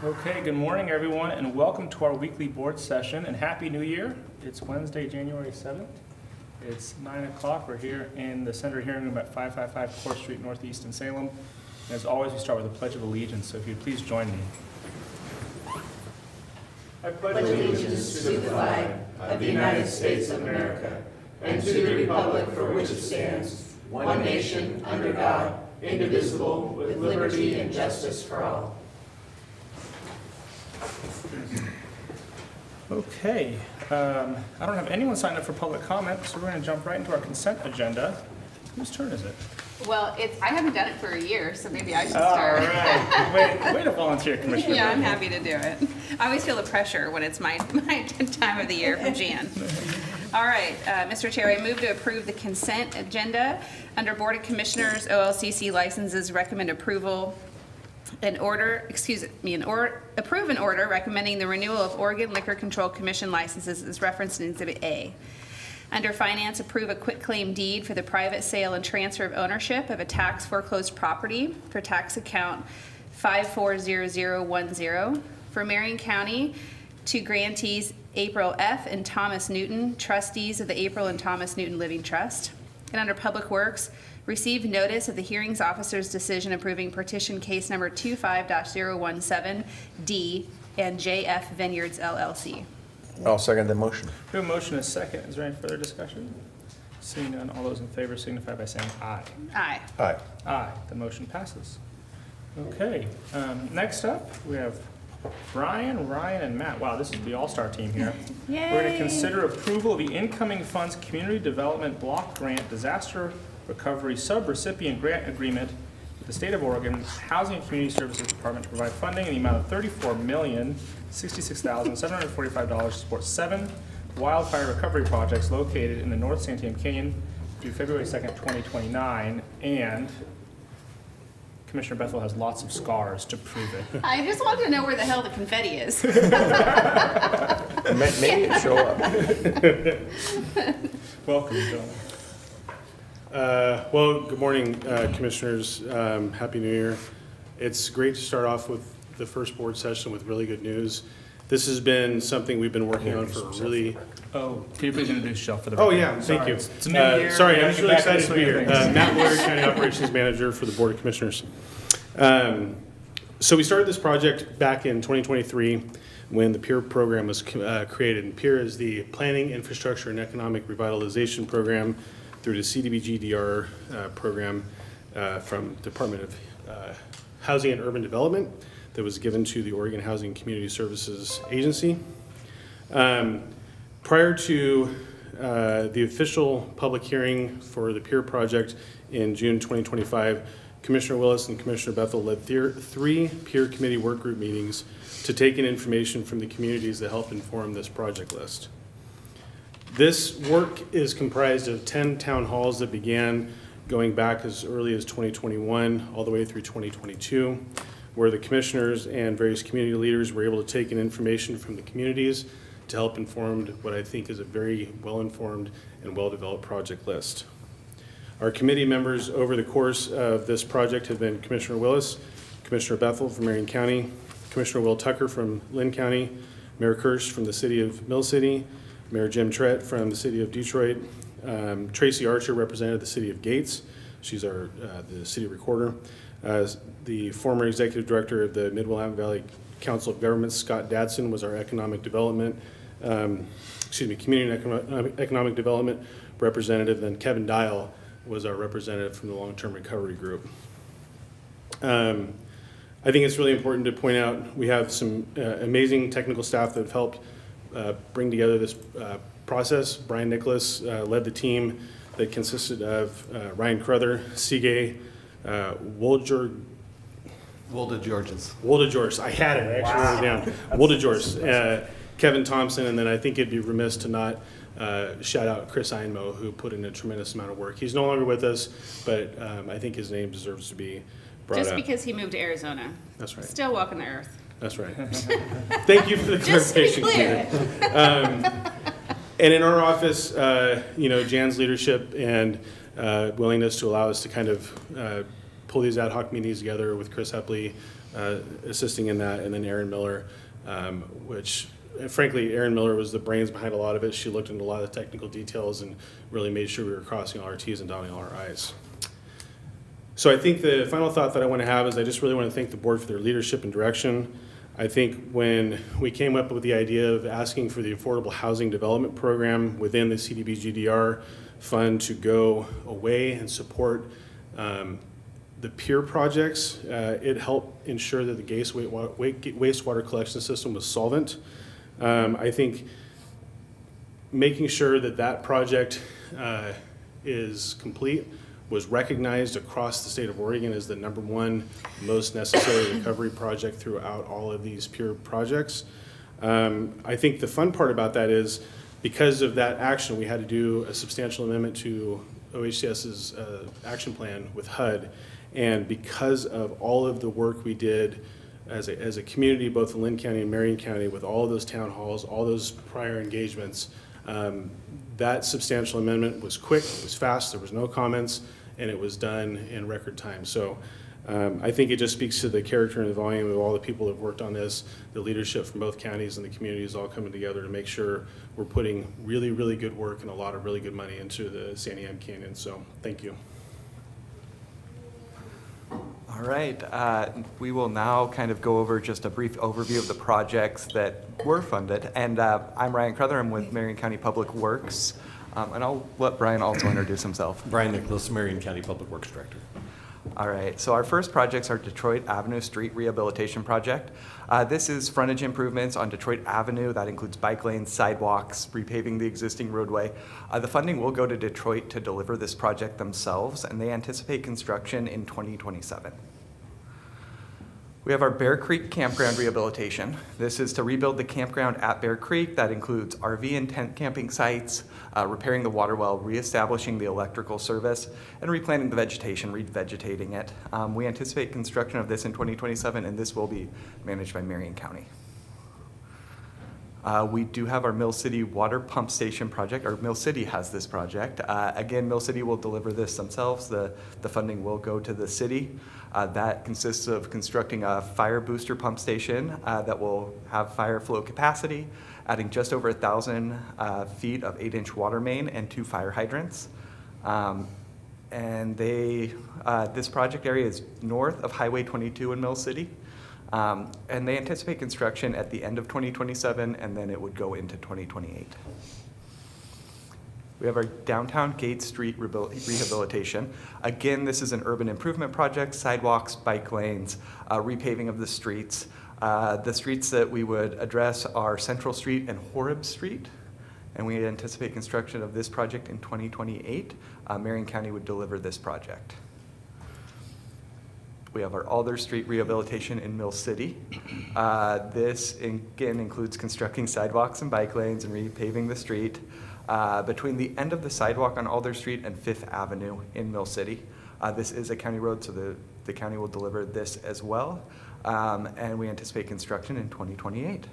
Okay, good morning, everyone, and welcome to our weekly board session, and Happy New Year. It's Wednesday, January 7th. It's 9 o'clock. We're here in the Center Hearing Room at 555 Court Street Northeast in Salem. And as always, we start with a Pledge of Allegiance, so if you'd please join me. I pledge allegiance to the flag of the United States of America and to the republic for which it stands, one nation, under God, indivisible, with liberty and justice for all. Okay, I don't have anyone signed up for public comment, so we're going to jump right into our consent agenda. Whose turn is it? Well, I haven't done it for a year, so maybe I should All start. right. Way to volunteer, Commissioner. Yeah, I'm Bethel. happy to do it. I always feel the pressure when it's my time of the year from Jan. All right, Mr. Chair, I move to approve the consent agenda under Board of Commissioners OLCC licenses. Recommend approval. Approve an order recommending the renewal of Oregon Liquor Control Commission licenses as referenced in Exhibit A. Under Finance, approve a quitclaim deed for the private sale and transfer of ownership of a tax foreclosed property for tax account 540010 for Marion County to grantees April F. and Thomas Newton, trustees of the April and Thomas Newton Living Trust. And under Public Works, receive notice of the hearings officer's decision approving petition case number 25-017D and JF Vineyards LLC. I'll second the motion. We have a motion and a second. Is there any further discussion? Seeing none, all those in favor signify by saying aye. Aye. Aye. Aye, the motion passes. Okay, next up, we have Brian, Ryan, and Matt. Wow, this is the all-star team here. Yay. We're going to consider approval of the incoming funds Community Development Block Grant Disaster Recovery Sub-Recipient Grant Agreement with the State of Oregon Housing and Community Services Department to provide funding in the amount of $34,066,745 to support 7 wildfire recovery projects located in the North Santiam Canyon through February 2nd, 2029, and Commissioner Bethel has lots of scars to prove it. I just want to know where the hell the confetti is. Maybe it show up. Welcome, gentlemen. Well, good morning, Commissioners. Happy New Year. It's great to start off with the first board session with really good news. This has been something we've been working on for really... Oh, can you please introduce yourself for the Oh, record? yeah, thank you. It's a new year. Sorry, We I'm gotta really get back to excited the to be swing here. of things. Matt Lawyer, County Operations Manager for the Board of Commissioners. So we started this project back in 2023 when the PEER program was created. And PEER is the Planning, Infrastructure, and Economic Revitalization Program through the CDBG-DR program from Department of Housing and Urban Development that was given to the Oregon Housing and Community Services Agency. Prior to the official public hearing for the PEER project in June 2025, Commissioner Willis and Commissioner Bethel led 3 PEER committee work group meetings to take in information from the communities that helped inform this project list. This work is comprised of 10 town halls that began going back as early as 2021 all the way through 2022, where the commissioners and various community leaders were able to take in information from the communities to help inform what I think is a very well-informed and well-developed project list. Our committee members over the course of this project have been Commissioner Willis, Commissioner Bethel from Marion County, Commissioner Will Tucker from Lynn County, Mayor Kirsch from the city of Mill City, Mayor Jim Trett from the city of Detroit, Tracy Archer represented the city of Gates. She's the city recorder. The former executive director of the Mid-Willamette Valley Council of Governments, Scott Dadson, was our community and economic development representative. Then Kevin Dial was our representative from the long-term recovery group. I think it's really important to point out we have some amazing technical staff that have helped bring together this process. Brian Nicholas led the team that consisted of Ryan Cruther, Sige, Wolde-Georges. I had it. I actually wrote it down. Wolde-Georges, Kevin Thompson, and then I think it'd be remiss to not shout out Chris Einmo, who put in a tremendous amount of work. He's no longer with us, but I think his name deserves to be brought Just up. because he moved to Arizona. That's right. Still walking the earth. That's right. Thank you for the Just to be clarification. clear. And in our office, Jan's leadership and willingness to allow us to kind of pull these ad hoc meetings together with Chris Hepley, assisting in that, and then Erin Miller, which frankly, Erin Miller was the brains behind a lot of it. She looked into a lot of the technical details and really made sure we were crossing all our T's and dotting all our I's. So I think the final thought that I want to have is I just really want to thank the board for their leadership and direction. I think when we came up with the idea of asking for the Affordable Housing Development Program within the CDBG-DR fund to go away and support the peer projects, it helped ensure that the Gates wastewater collection system was solvent. I think making sure that that project is complete was recognized across the state of Oregon as the #1 most necessary recovery project throughout all of these peer projects. I think the fun part about that is because of that action, we had to do a substantial amendment to OHCS's action plan with HUD. And because of all of the work we did as a community, both in Linn County and Marion County, with all of those town halls, all those prior engagements, that substantial amendment was quick, it was fast, there was no comments, and it was done in record time. So I think it just speaks to the character and the volume of all the people that have worked on this, the leadership from both counties and the communities all coming together to make sure we're putting really, really good work and a lot of really good money into the Santiam Canyon. So thank you. All right, we will now kind of go over just a brief overview of the projects that were funded. And I'm Ryan Cruther, I'm with Marion County Public Works. And I'll let Brian also introduce himself. Brian Nicholas, Marion County Public Works Director. All right, so our first projects are Detroit Avenue Street Rehabilitation Project. This is frontage improvements on Detroit Avenue. That includes bike lanes, sidewalks, repaving the existing roadway. The funding will go to Detroit to deliver this project themselves, and they anticipate construction in 2027. We have our Bear Creek Campground Rehabilitation. This is to rebuild the campground at Bear Creek. That includes RV and tent camping sites, repairing the water well, reestablishing the electrical service, and replanting the vegetation, revegetating it. We anticipate construction of this in 2027, and this will be managed by Marion County. We do have our Mill City Water Pump Station project, or Mill City has this project. Again, Mill City will deliver this themselves. The funding will go to the city. That consists of constructing a fire booster pump station that will have fire flow capacity, adding just over 1,000 feet of 8-inch water main and 2 fire hydrants. And this project area is north of Highway 22 in Mill City. And they anticipate construction at the end of 2027, and then it would go into 2028. We have our downtown Gate Street rehabilitation. Again, this is an urban improvement project, sidewalks, bike lanes, repaving of the streets. The streets that we would address are Central Street and Horeb Street, and we anticipate construction of this project in 2028. Marion County would deliver this project. We have our Alder Street rehabilitation in Mill City. This again includes constructing sidewalks and bike lanes and repaving the street between the end of the sidewalk on Alder Street and 5th Avenue in Mill City. This is a county road, so the county will deliver this as well. And we anticipate construction in 2028.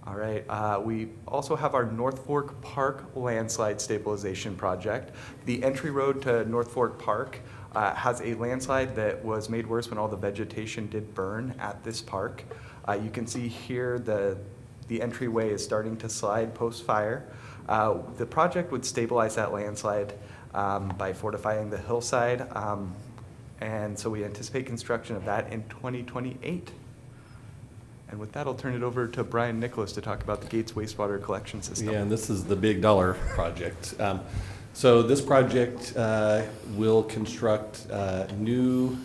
All right, we also have our North Fork Park landslide stabilization project. The entry road to North Fork Park has a landslide that was made worse when all the vegetation did burn at this park. You can see here the entryway is starting to slide post-fire. The project would stabilize that landslide by fortifying the hillside, and so we anticipate construction of that in 2028. And with that, I'll turn it over to Brian Nicholas to talk about the Gates wastewater collection system. Yeah, and this is the big dollar project. So this project will construct a new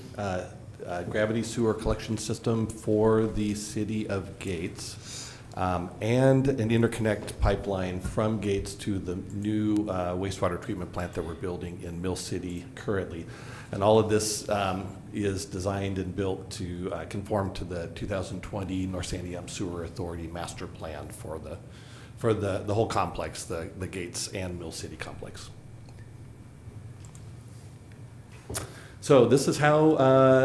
gravity sewer collection system for the city of Gates and an interconnect pipeline from Gates to the new wastewater treatment plant that we're building in Mill City currently. And all of this is designed and built to conform to the 2020 North Santiam Sewer Authority master plan for the whole complex, the Gates and Mill City complex. So this is how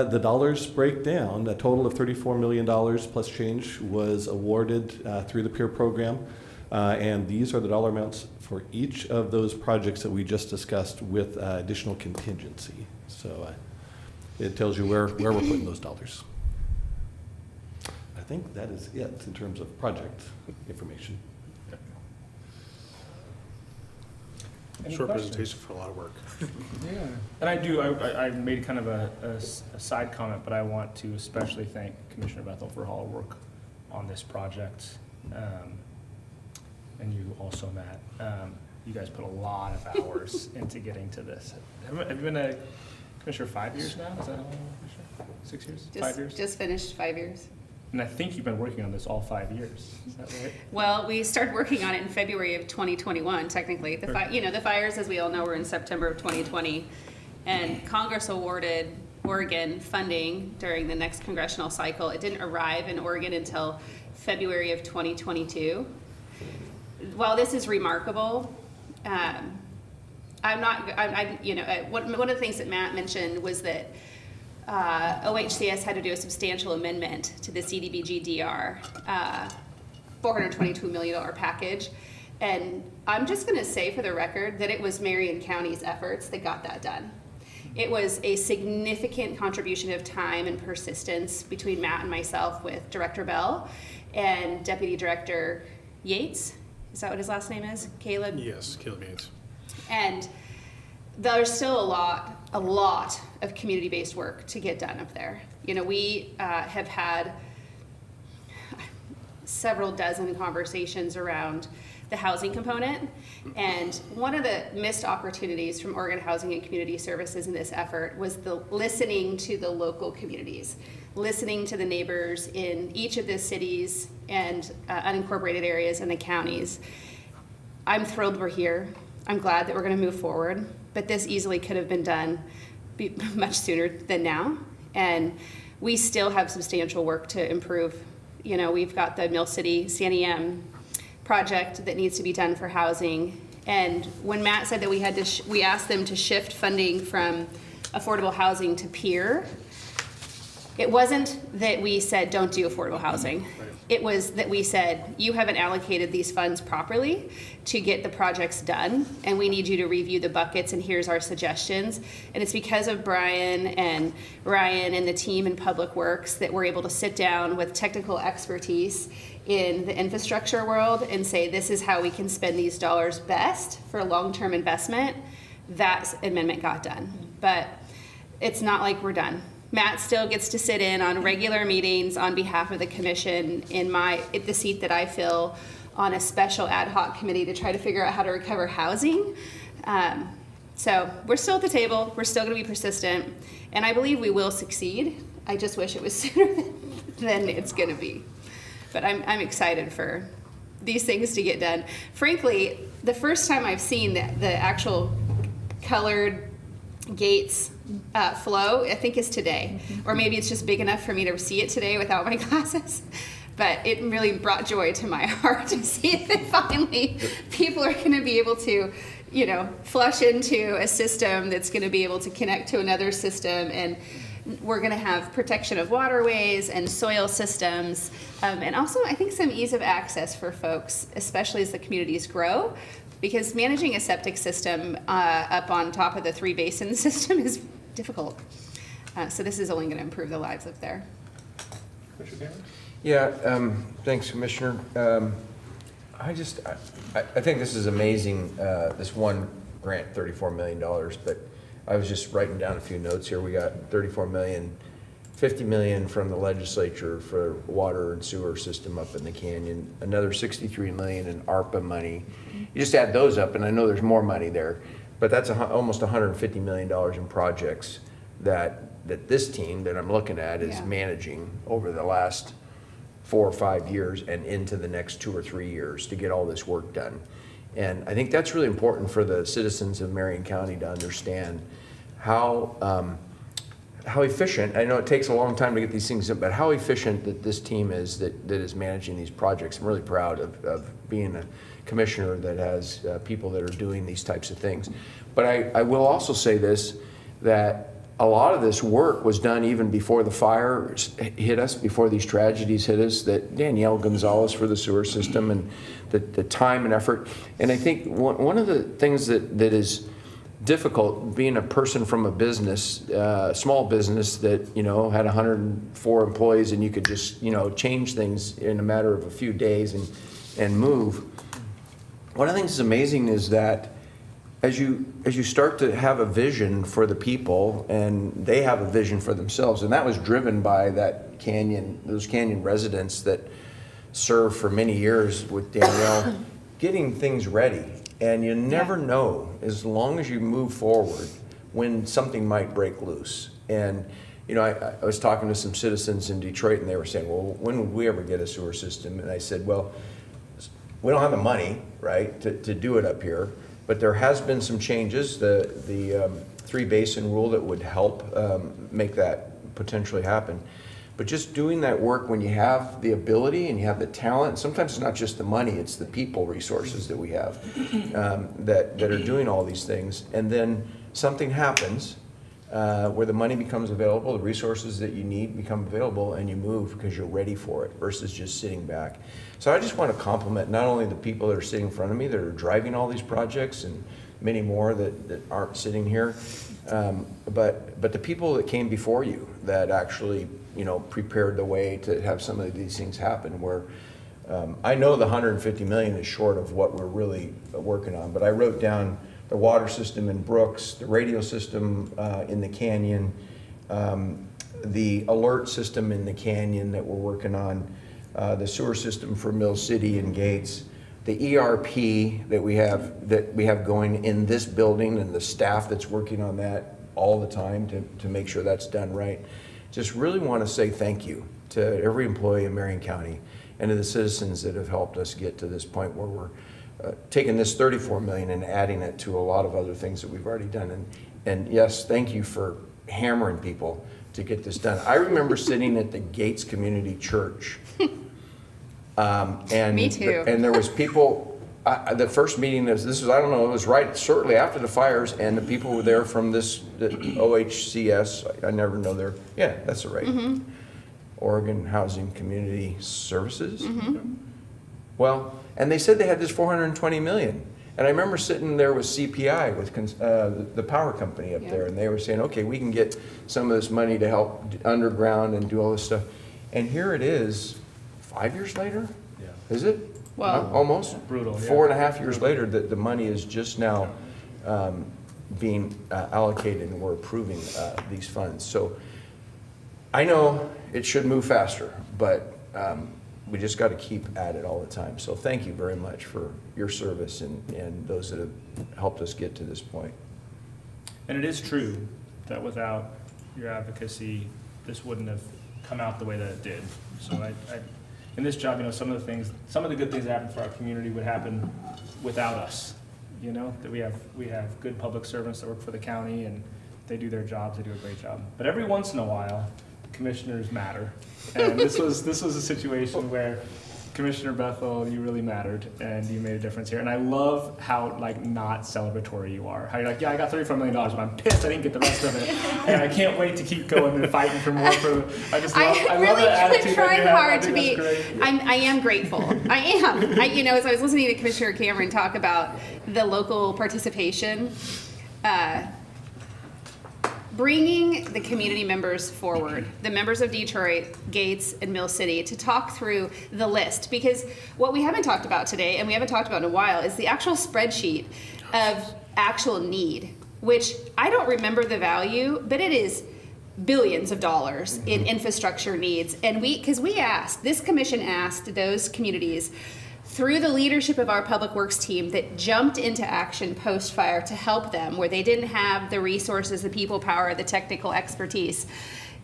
the dollars break down. A total of $34 million plus change was awarded through the PEER program. And these are the dollar amounts for each of those projects that we just discussed with additional contingency. So it tells you where we're putting those dollars. think that is it in terms of project information. Any Short questions? presentation for a lot of work. Yeah. And I made kind of a side comment, but I want to especially thank Commissioner Bethel for all her work on this project. And you also, Matt. You guys put a lot of hours into getting to this. Have you been a commissioner 5 years now? Is that how long, Commissioner? 6 years? 5 years? Just finished 5 years. And I think you've been working on this all 5 years. Is that right? Well, we started working on it in February of 2021, technically. The fires, as we all know, were in September of 2020. And Congress awarded Oregon funding during the next congressional cycle. It didn't arrive in Oregon until February of 2022. While this is remarkable, one of the things that Matt mentioned was that OHCS had to do a substantial amendment to the CDBG-DR $422 million package. And I'm just going to say for the record that it was Marion County's efforts that got that done. It was a significant contribution of time and persistence between Matt and myself with Director Bell and Deputy Director Yates. Is that what his last name is? Caleb? Yes, Caleb Yates. And there's still a lot of community-based work to get done up there. We have had several dozen conversations around the housing component. And one of the missed opportunities from Oregon Housing and Community Services in this effort was the listening to the local communities, listening to the neighbors in each of the cities and unincorporated areas in the counties. I'm thrilled we're here. I'm glad that we're going to move forward, but this easily could have been done much sooner than now. And we still have substantial work to improve. We've got the Mill City Santiam project that needs to be done for housing. And when Matt said that we asked them to shift funding from affordable housing to peer, it wasn't that we said don't do affordable housing. Right. It was that we said you haven't allocated these funds properly to get the projects done, and we need you to review the buckets, and here's our suggestions. And it's because of Brian and Ryan and the team in Public Works that we're able to sit down with technical expertise in the infrastructure world and say this is how we can spend these dollars best for long-term investment. That amendment got done, but it's not like we're done. Matt still gets to sit in on regular meetings on behalf of the commission in the seat that I fill on a special ad hoc committee to try to figure out how to recover housing. So we're still at the table. We're still going to be persistent, and I believe we will succeed. I just wish it was sooner than it's going to be. But I'm excited for these things to get done. Frankly, the first time I've seen the actual colored gates flow, I think is today. Or maybe it's just big enough for me to see it today without my glasses. But it really brought joy to my heart to see that finally people are going to be able to, flush into a system that's going to be able to connect to another system. And we're going to have protection of waterways and soil systems. And also, I think some ease of access for folks, especially as the communities grow. Because managing a septic system up on top of the 3-basin system is difficult. So this is only going to improve the lives up there. Yeah, thanks, Commissioner. I think this is amazing, this one grant, $34 million, but I was just writing down a few notes here. We got $34 million, $50 million from the legislature for water and sewer system up in the canyon, another $63 million in ARPA money. You just add those up, and I know there's more money there, but that's almost $150 million in projects that this team that I'm looking at is managing over the last 4 or 5 years and into the next 2 or 3 years to get all this work done. And I think that's really important for the citizens of Marion County to understand how efficient, I know it takes a long time to get these things done, but how efficient that this team is that is managing these projects. I'm really proud of being a commissioner that has people that are doing these types of things. But I will also say this, that a lot of this work was done even before the fire hit us, before these tragedies hit us, that Danielle Gonzalez for the sewer system and the time and effort. And I think one of the things that is difficult being a person from a business, small business that, you know, had 104 employees, and you could just, you know, change things in a matter of a few days and move. One of the things that's amazing is that as you start to have a vision for the people, and they have a vision for themselves, and that was driven by those canyon residents that served for many years with Danielle, getting things ready. And you never know, as long as you move forward, when something might break loose. And you know, I was talking to some citizens in Detroit, and they were saying, well, when would we ever get a sewer system? And I said, well, we don't have the money, right, to do it up here. But there has been some changes, the three basin rule that would help make that potentially happen. But just doing that work when you have the ability and you have the talent, sometimes it's not just the money, it's the people resources that we have that are doing all these things. And then something happens where the money becomes available, the resources that you need become available, and you move because you're ready for it versus just sitting back. So I just want to compliment not only the people that are sitting in front of me that are driving all these projects, and many more that aren't sitting here, but the people that came before you that actually, you know, prepared the way to have some of these things happen. Where I know the 150 million is short of what we're really working on, but I wrote down the water system in Brooks, the radio system in the canyon, the alert system in the canyon that we're working on, the sewer system for Mill City and Gates, the ERP that we have going in this building, and the staff that's working on that all the time to make sure that's done right. Just really want to say thank you to every employee in Marion County and to the citizens that have helped us get to this point where we're taking this 34 million and adding it to a lot of other things that we've already done. And yes, thank you for hammering people to get this done. I remember sitting at the Gates Community Church. And Me too. And there was people, the first meeting, I don't know, it was right shortly after the fires, and the people were there from the OHCS, I never know their, yeah, that's the right. Mm-hmm. Oregon Housing Community Services. Mm-hmm. Well, and they said they had this 420 million. And I remember sitting there with CPI, with the power company up there, and they were saying, okay, we can get some of this money to help underground and do all this stuff. And here it is, 5 years later? Yeah. Is it? Well, almost. Brutal, yeah. 4.5 years later, that the money is just now being allocated, and we're approving these funds. So I know it should move faster, but we just got to keep at it all the time. So thank you very much for your service and those that have helped us get to this point. And it is true that without your advocacy, this wouldn't have come out the way that it did. So I in this job, you know, some of the good things that happen for our community would happen without us. You know, that we have good public servants that work for the county, and they do their jobs, they do a great job. But every once in a while, commissioners matter. And this was a situation where Commissioner Bethel, you really mattered, and you made a difference here. And I love how, like, not celebratory you are. How you're like, yeah, I got $34 million, but I'm pissed I didn't get the rest of it. And I can't wait to keep going and fighting for more. I love that attitude that you have. Hard to be. I am grateful. I am. You know, as I was listening to Commissioner Cameron talk about the local participation, bringing the community members forward, the members of Detroit, Gates, and Mill City, to talk through the list. Because what we haven't talked about today, and we haven't talked about in a while, is the actual spreadsheet of actual need, which I don't remember the value, but it is billions of dollars in infrastructure needs. And this commission asked those communities, through the leadership of our public works team that jumped into action post-fire to help them where they didn't have the resources, the people power, the technical expertise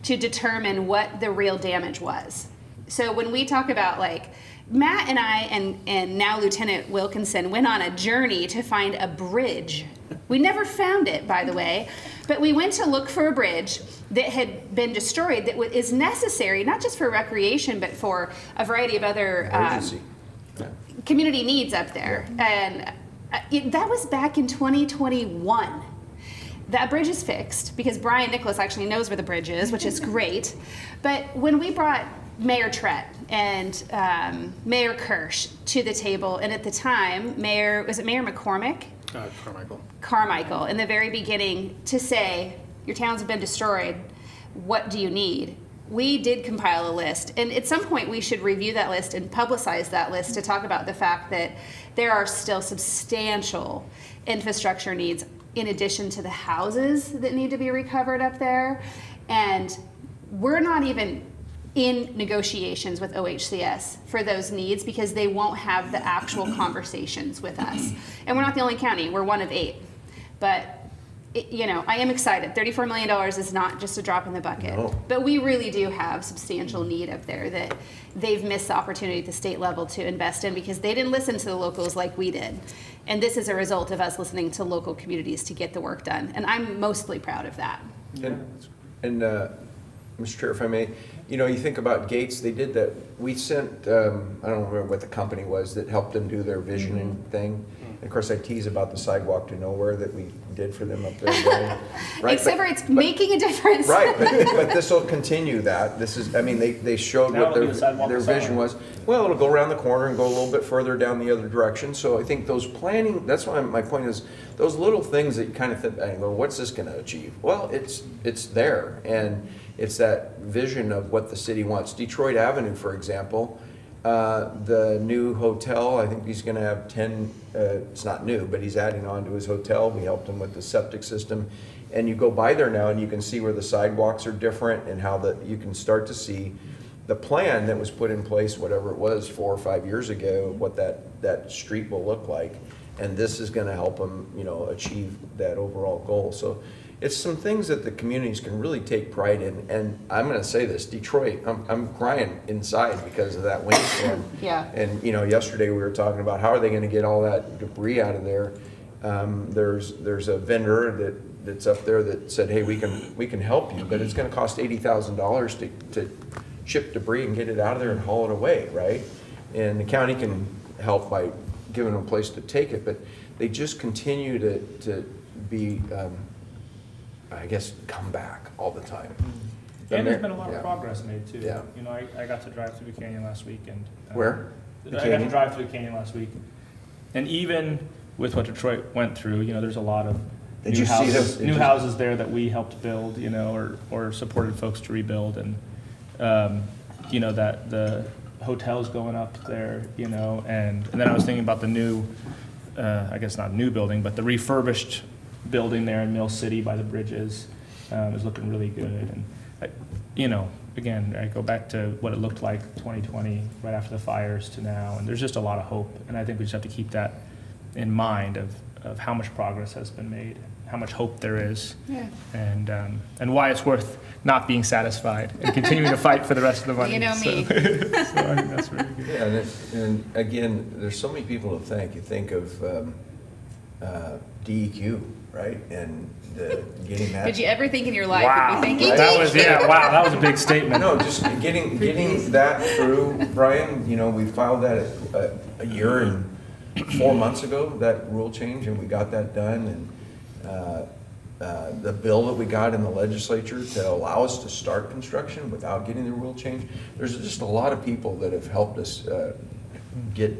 to determine what the real damage was. So when we talk about, like, Matt and I and now Lieutenant Wilkinson went on a journey to find a bridge. We never found it, by the way, but we went to look for a bridge that had been destroyed that is necessary, not just for recreation, but for a variety of other community needs up there. And that was back in 2021. That bridge is fixed because Brian Nicholas actually knows where the bridge is, which is great. But when we brought Mayor Trett and Mayor Kirsch to the table, and at the time, Mayor McCormick? Carmichael, in the very beginning, to say, your towns have been destroyed, what do you need? We did compile a list, and at some point we should review that list and publicize that list to talk about the fact that there are still substantial infrastructure needs in addition to the houses that need to be recovered up there. And we're not even in negotiations with OHCS for those needs because they won't have the actual conversations with us. And we're not the only county, we're one of 8. But I am excited. $34 million is not just a drop in the bucket. No. But we really do have substantial need up there that they've missed the opportunity at the state level to invest in because they didn't listen to the locals like we did. And this is a result of us listening to local communities to get the work done. And I'm mostly proud of that. And Mr. Chair, if I may, you think about Gates, they did that. We sent, I don't remember what the company was that helped them do their visioning thing. And of course, I tease about the sidewalk to nowhere that we did for them up there. Right? Except for it's making a difference. Right, but this will continue that. This is, they showed Now what it'll be the sidewalk their beside vision it. was. Well, it'll go around the corner and go a little bit further down the other direction. So I think those planning, that's why my point is, those little things that you kind of think, well, what's this going to achieve? Well, it's there, and it's that vision of what the city wants. Detroit Avenue, for example, the new hotel, I think he's going to have 10, it's not new, but he's adding on to his hotel. We helped him with the septic system. And you go by there now and you can see where the sidewalks are different and how you can start to see the plan that was put in place, whatever it was, 4 or 5 years ago, what that street will look like. And this is going to help them, achieve that overall goal. So it's some things that the communities can really take pride in. And I'm going to say this, Detroit, I'm crying inside because of that windstorm. Yeah. And, yesterday we were talking about how are they going to get all that debris out of there. There's a vendor that's up there that said, hey, we can help you, but it's going to cost $80,000 to ship debris and get it out of there and haul it away, right? And the county can help by giving them a place to take it, but they just continue to be, come back all the time. And there's been a lot of Yeah. progress made too. Yeah. I got to drive through the canyon last week and. Where? The I got to canyon? drive through the canyon last week. And even with what Detroit went through, there's a lot of Did new you see houses, them? new houses there that we helped build, or supported folks to rebuild. And, that the hotel's going up there, and then I was thinking about the new, I guess not new building, but the refurbished building there in Mill City by the bridges is looking really good. And, again, I go back to what it looked like 2020, right after the fires to now, and there's just a lot of hope. And I think we just have to keep that in mind of how much progress has been made, how much hope there is, Yeah. and why it's worth not being satisfied and continuing to fight for the rest of the money. You know me. So I think that's really good. Yeah, and again, there's so many people to thank. You think of DEQ, right? And getting that. Did you ever think in your life Wow, you'd be thinking, that was that was a big statement. No, just getting that through, Brian, we filed that a year and 4 months ago, that rule change, and we got that done. And the bill that we got in the legislature to allow us to start construction without getting the rule change, there's just a lot of people that have helped us get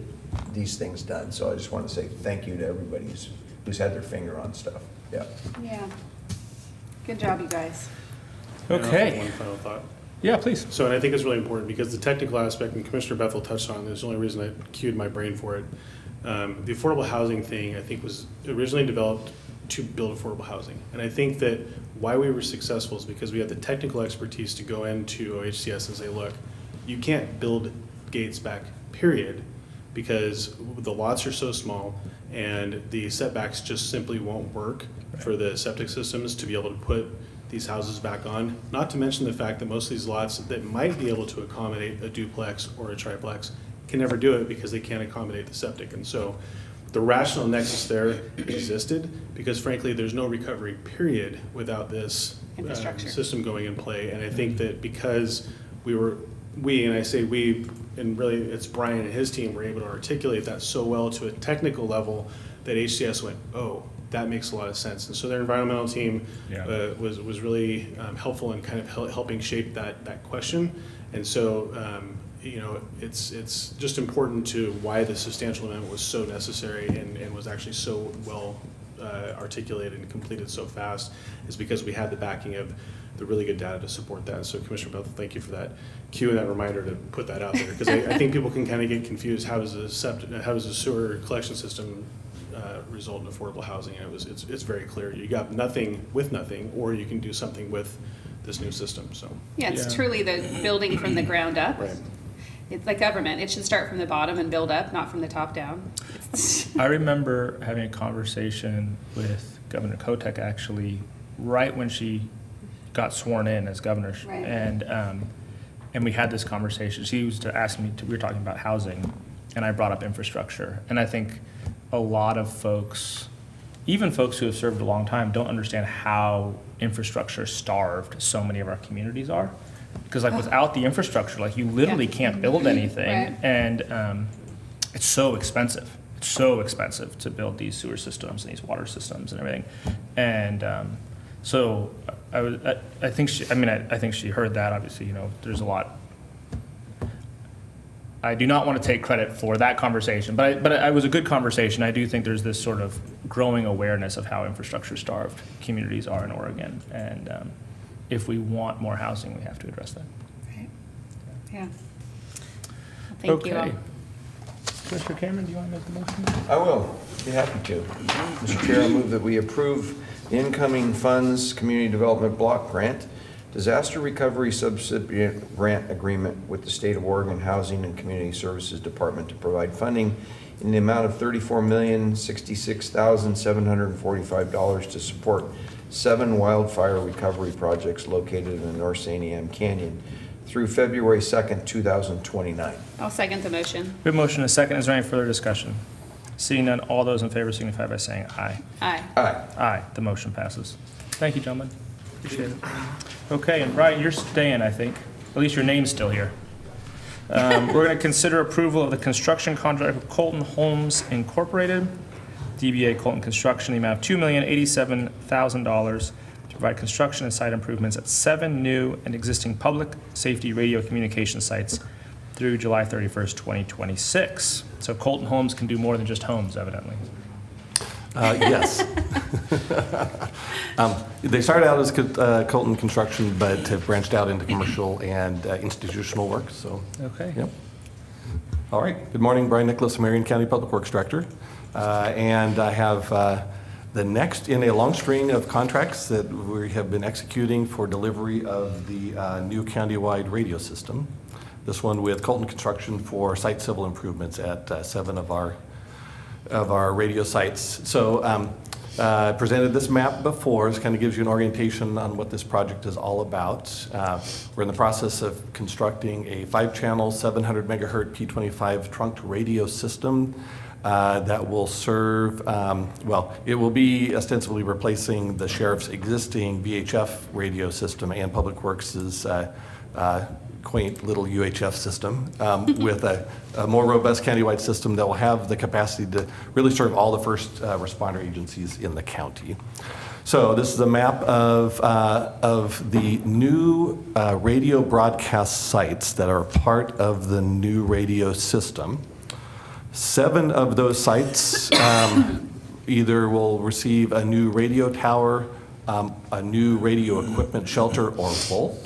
these things done. So I just want to say thank you to everybody who's had their finger on stuff. Yeah. Yeah. Good job, you guys. And also Okay. one final thought. Yeah, please. So, and I think it's really important because the technical aspect, and Commissioner Bethel touched on this, the only reason I cued my brain for it. The affordable housing thing, I think, was originally developed to build affordable housing. And I think that why we were successful is because we had the technical expertise to go into OHCS and say, look, you can't build gates back, period, because the lots are so small and the setbacks just simply won't work for the septic systems to be able to put these houses back on. Not to mention the fact that most of these lots that might be able to accommodate a duplex or a triplex can never do it because they can't accommodate the septic. And so the rational nexus there existed because frankly, there's no recovery period without this Infrastructure. system going in play. And I think that because and I say we, and really it's Brian and his team were able to articulate that so well to a technical level that HCS went, oh, that makes a lot of sense. And so their environmental team was really helpful in kind of helping shape that question. And so it's just important to why the substantial amendment was so necessary and was actually so well articulated and completed so fast, is because we had the backing of the really good data to support that. So Commissioner Bethel, thank you for that cue and that reminder to put that out there, because I think people can kind of get confused. How does the sewer collection system result in affordable housing? And it's very clear. You got nothing with nothing, or you can do something with this new system. So Yeah, it's truly the building from the ground up. right. It's like government. It should start from the bottom and build up, not from the top down. I remember having a conversation with Governor Kotek actually right when she got sworn in as governor. Right. And we had this conversation. She was asking me, we were talking about housing, and I brought up infrastructure. And I think a lot of folks, even folks who have served a long time, don't understand how infrastructure starved so many of our communities are. Because like without the infrastructure, like you literally can't build anything. Right. And it's so expensive. It's so expensive to build these sewer systems and these water systems and everything. And so I think she heard that. Obviously, there's a lot. I do not want to take credit for that conversation, but it was a good conversation. I do think there's this sort of growing awareness of how infrastructure starved communities are in Oregon, and if we want more housing, we have to address that. Right. Yeah. Well, thank you all. Okay. Commissioner Cameron, do you want to make the motion? I will, be happy to. Mr. Chair, I move that we approve the incoming funds community development block grant disaster recovery subrecipient grant agreement with the State of Oregon Housing and Community Services Department to provide funding in the amount of $34,066,745 to support 7 wildfire recovery projects located in the North St. Anne Canyon through February 2nd, 2029. I'll second the motion. We have a motion and a second. Is there any further discussion? Seeing none, all those in favor signify by saying aye. Aye. Aye. Aye, the motion passes. Thank you, gentlemen. Appreciate it. Okay, and Brian, you're staying, I think. At least your name's still here. We're going to consider approval of the construction contract with Colton Homes Incorporated, DBA Colton Construction, the amount of $2,087,000 to provide construction and site improvements at 7 new and existing public safety radio communication sites through July 31st, 2026. So Colton Homes can do more than just homes, evidently. Yes. They started out as Colton Construction, but have branched out into commercial and institutional work, so. Okay. Yep. All right. Good morning, Brian Nicholas, Marion County Public Works Director. And I have the next in a long string of contracts that we have been executing for delivery of the new countywide radio system. This one with Colton Construction for site civil improvements at 7 of our radio sites. So I presented this map before. This kind of gives you an orientation on what this project is all about. We're in the process of constructing a 5-channel, 700 megahertz P25 trunked radio system that will serve, it will be ostensibly replacing the sheriff's existing VHF radio system and Public Works' quaint little UHF system with a more robust countywide system that will have the capacity to really serve all the first responder agencies in the county. So this is a map of the new radio broadcast sites that are part of the new radio system. 7 of those sites either will receive a new radio tower, a new radio equipment shelter, or both.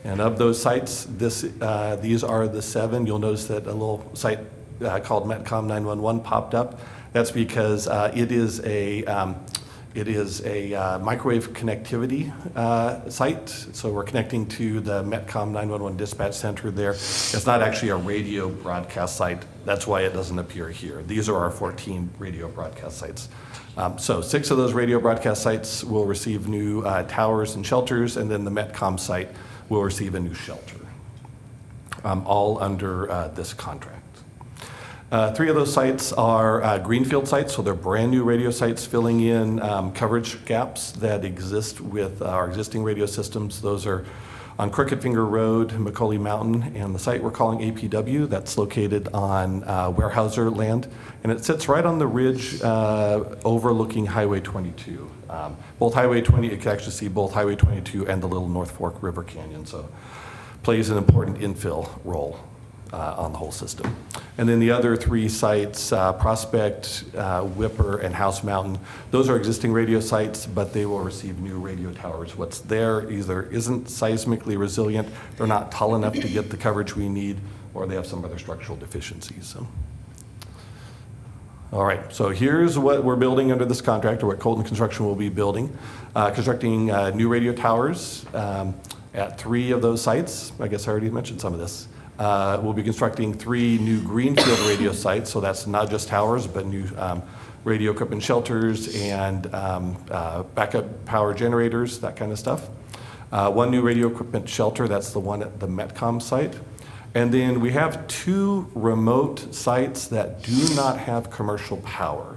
And of those sites, these are the 7. You'll notice that a little site called Metcom 911 popped up. That's because it is a microwave connectivity site. So we're connecting to the Metcom 911 dispatch center there. It's not actually a radio broadcast site. That's why it doesn't appear here. These are our 14 radio broadcast sites. So 6 of those radio broadcast sites will receive new towers and shelters, and then the Metcom site will receive a new shelter, all under this contract. 3 of those sites are greenfield sites, so they're brand new radio sites filling in coverage gaps that exist with our existing radio systems. Those are on Crooked Finger Road, Macaulay Mountain, and the site we're calling APW. That's located on Weyerhaeuser land, and it sits right on the ridge overlooking Highway 22. Both Highway 20, you can actually see both Highway 22 and the Little North Fork River Canyon. So plays an important infill role on the whole system. And then the other 3 sites, Prospect, Whipper, and House Mountain, those are existing radio sites, but they will receive new radio towers. What's there either isn't seismically resilient, they're not tall enough to get the coverage we need, or they have some other structural deficiencies. So. All right, so here's what we're building under this contract, or what Colton Construction will be building. Constructing new radio towers at 3 of those sites. I guess I already mentioned some of this. We'll be constructing 3 new greenfield radio sites, so that's not just towers, but new radio equipment shelters and backup power generators, that kind of stuff. 1 new radio equipment shelter, that's the one at the Metcom site. And then we have 2 remote sites that do not have commercial power.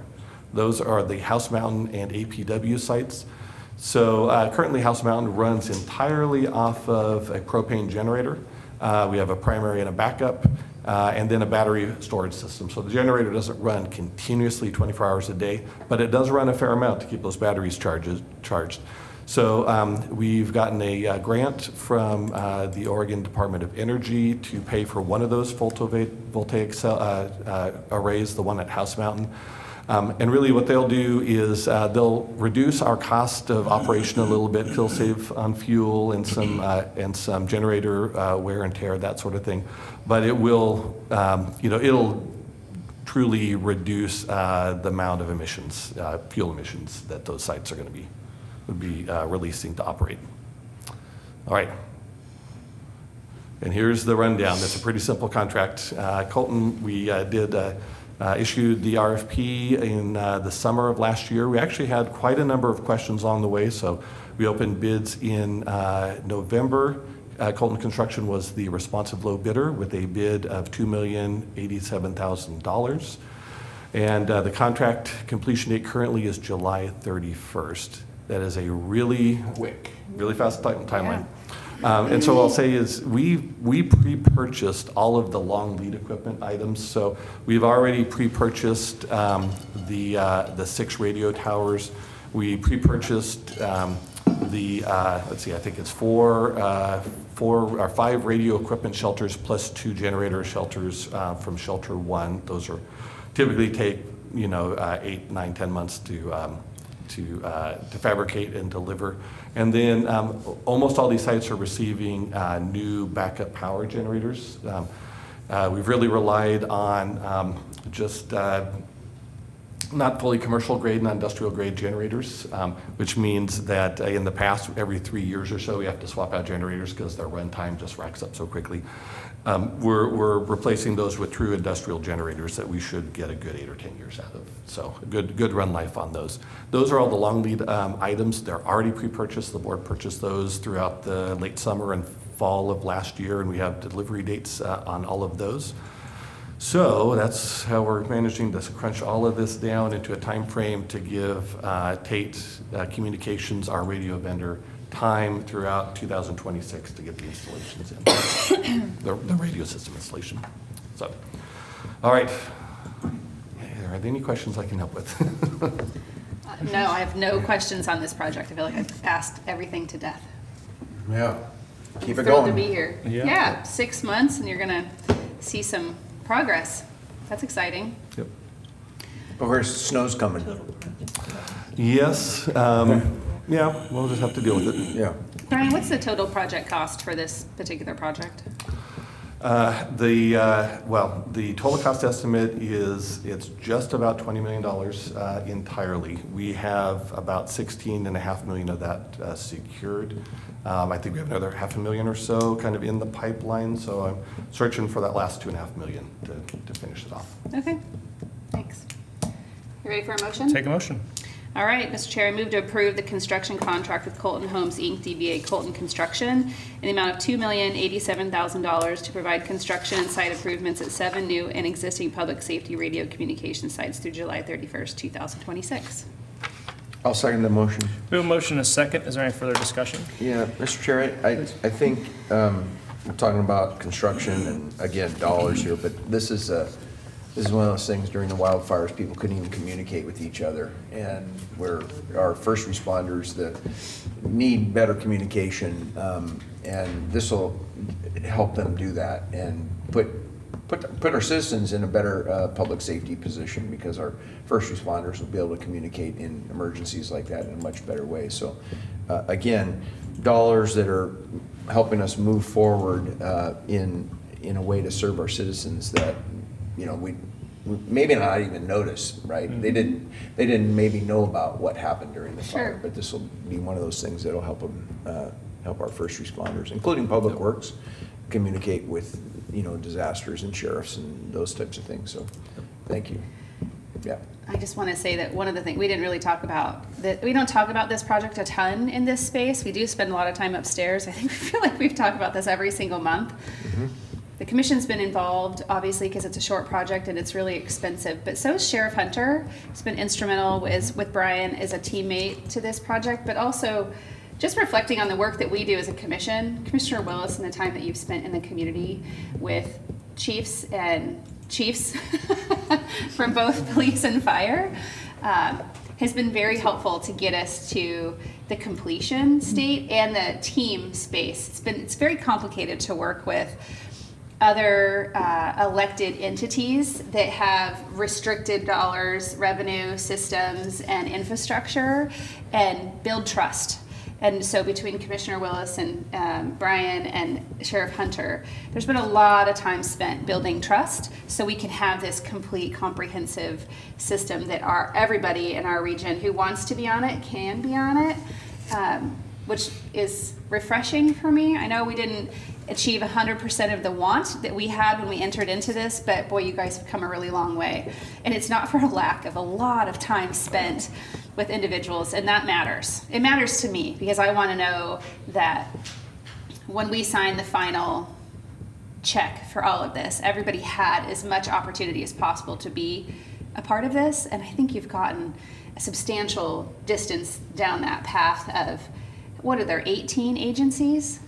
Those are the House Mountain and APW sites. So currently House Mountain runs entirely off of a propane generator. We have a primary and a backup, and then a battery storage system. So the generator doesn't run continuously 24 hours a day, but it does run a fair amount to keep those batteries charged. So we've gotten a grant from the Oregon Department of Energy to pay for one of those photovoltaic arrays, the one at House Mountain. And really what they'll do is they'll reduce our cost of operation a little bit. They'll save on fuel and some generator wear and tear, that sort of thing. But it will, it'll truly reduce the amount of emissions, fuel emissions that those sites are going to be releasing to operate. All right. And here's the rundown. It's a pretty simple contract. Colton, we issued the RFP in the summer of last year. We actually had quite a number of questions along the way, so we opened bids in November. Colton Construction was the responsive low bidder with a bid of $2,087,000. And the contract completion date currently is July 31st. That is a really quick, really fast timeline. And so what I'll say is we pre-purchased all of the long lead equipment items. So we've already pre-purchased the 6 radio towers. We pre-purchased let's see, I think it's 4 or 5 radio equipment shelters plus 2 generator shelters from Shelter 1. Those are typically take 8, 9, 10 months to fabricate and deliver. And then almost all these sites are receiving new backup power generators. We've really relied on just not fully commercial grade, not industrial grade generators, which means that in the past, every 3 years or so, we have to swap out generators because their run time just racks up so quickly. We're replacing those with true industrial generators that we should get a good 8 or 10 years out of. So good run life on those. Those are all the long lead items. They're already pre-purchased. The board purchased those throughout the late summer and fall of last year, and we have delivery dates on all of those. So that's how we're managing to crunch all of this down into a time frame to give Tate Communications, our radio vendor, time throughout 2026 to get the installations in, the radio system installation. So, all right. Are there any questions I can help with? No, I have no questions on this project. I feel like I've asked everything to death. Yeah. Keep it Thrilled going. to be here. Yeah, 6 months and you're gonna see some progress. That's exciting. Yep. Of course, snow's coming. Yes. Yeah, we'll just have to deal with it. Yeah. Brian, what's the total project cost for this particular project? The total cost estimate it's just about $20 million entirely. We have about $16.5 million of that secured. I think we have another $500,000 or so kind of in the pipeline, so I'm searching for that last $2.5 million to finish it off. Okay, thanks. You ready for a motion? Take a motion. All right, Mr. Chair, I move to approve the construction contract with Colton Homes, Inc., DBA Colton Construction, in the amount of $2,087,000 to provide construction and site improvements at 7 new and existing public safety radio communication sites through July 31st, 2026. I'll second the motion. We have a motion and a second. Is there any further discussion? Yeah, Mr. Chair, I think we're talking about construction and, again, dollars here, but this is this is one of those things during the wildfires, people couldn't even communicate with each other. And where our first responders that need better communication, and this will help them do that and put our citizens in a better public safety position, because our first responders will be able to communicate in emergencies like that in a much better way. So again, dollars that are helping us move forward in a way to serve our citizens that, you know, we maybe not even notice, right? Mm-hmm. They didn't maybe know about what happened during the fire, Sure. but this will be one of those things that'll help them, help our first responders, including Public Works, communicate with, you know, disasters and sheriffs and those types of things. So, thank you. Yeah. I just want to say that one of the things we didn't really talk about, that we don't talk about this project a ton in this space. We do spend a lot of time upstairs. I think we feel like we've talked about this every single month. Mm-hmm. The commission's been involved, obviously, because it's a short project and it's really expensive, but so is Sheriff Hunter. He's been instrumental with Brian as a teammate to this project, but also just reflecting on the work that we do as a commission. Commissioner Willis, and the time that you've spent in the community with chiefs from both police and fire, has been very helpful to get us to the completion state and the team space. It's very complicated to work with other elected entities that have restricted dollars, revenue systems, and infrastructure, and build trust. And so between Commissioner Willis and Brian and Sheriff Hunter, there's been a lot of time spent building trust so we can have this complete, comprehensive system that everybody in our region who wants to be on it can be on it, which is refreshing for me. I know we didn't achieve 100% of the want that we had when we entered into this, but boy, you guys have come a really long way. And it's not for a lack of a lot of time spent with individuals, and that matters. It matters to me because I want to know that when we sign the final check for all of this, everybody had as much opportunity as possible to be a part of this, and I think you've gotten a substantial distance down that path of, what are there, 18 agencies?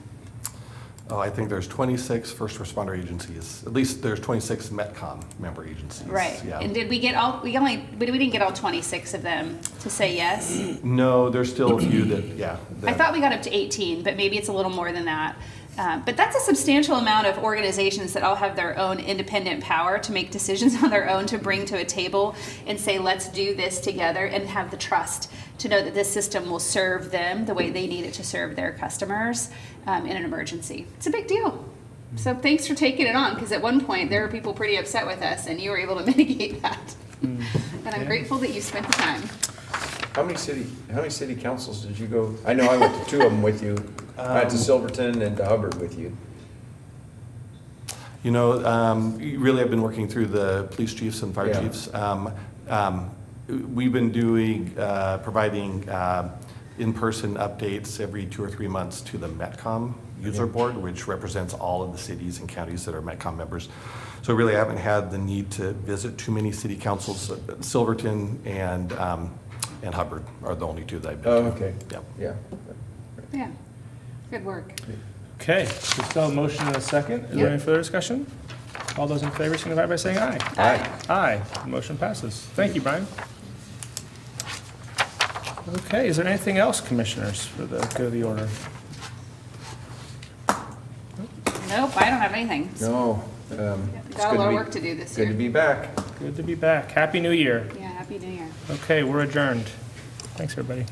Oh, I think there's 26 first responder agencies. At least there's 26 METCOM member agencies. Right. Yeah. And did we get all, we didn't get all 26 of them to say yes? No, there's still a few that, yeah. I thought we got up to 18, but maybe it's a little more than that. But that's a substantial amount of organizations that all have their own independent power to make decisions on their own, to bring to a table and say, let's do this together, and have the trust to know that this system will serve them the way they need it to serve their customers in an emergency. It's a big deal. So thanks for taking it on, because at one point there were people pretty upset with us, and you were able to mitigate that. And I'm grateful that you spent the time. How many city councils did you go? I know I went to 2 of them with you. I went to Silverton and to Hubbard with you. You know, really I've been working through the police chiefs and fire Yeah. chiefs. We've been providing in-person updates every 2 or 3 months to the METCOM user board, which represents all of the cities and counties that are METCOM members. So really I haven't had the need to visit too many city councils. Silverton and Hubbard are the only 2 that I've been Oh, to. okay. Yeah. Yeah. Yeah, good work. Okay, we still have a motion and a second. Is there any further discussion? All those in favor signify by saying aye. Aye. Aye, motion passes. Thank you, Brian. Okay, is there anything else, commissioners, for the good of the order? Nope, I don't have anything. No. Got a lot of work to do this Good to year. be back. Good to be back. Happy New Year. Yeah, Happy New Year. Okay, we're adjourned. Thanks, everybody.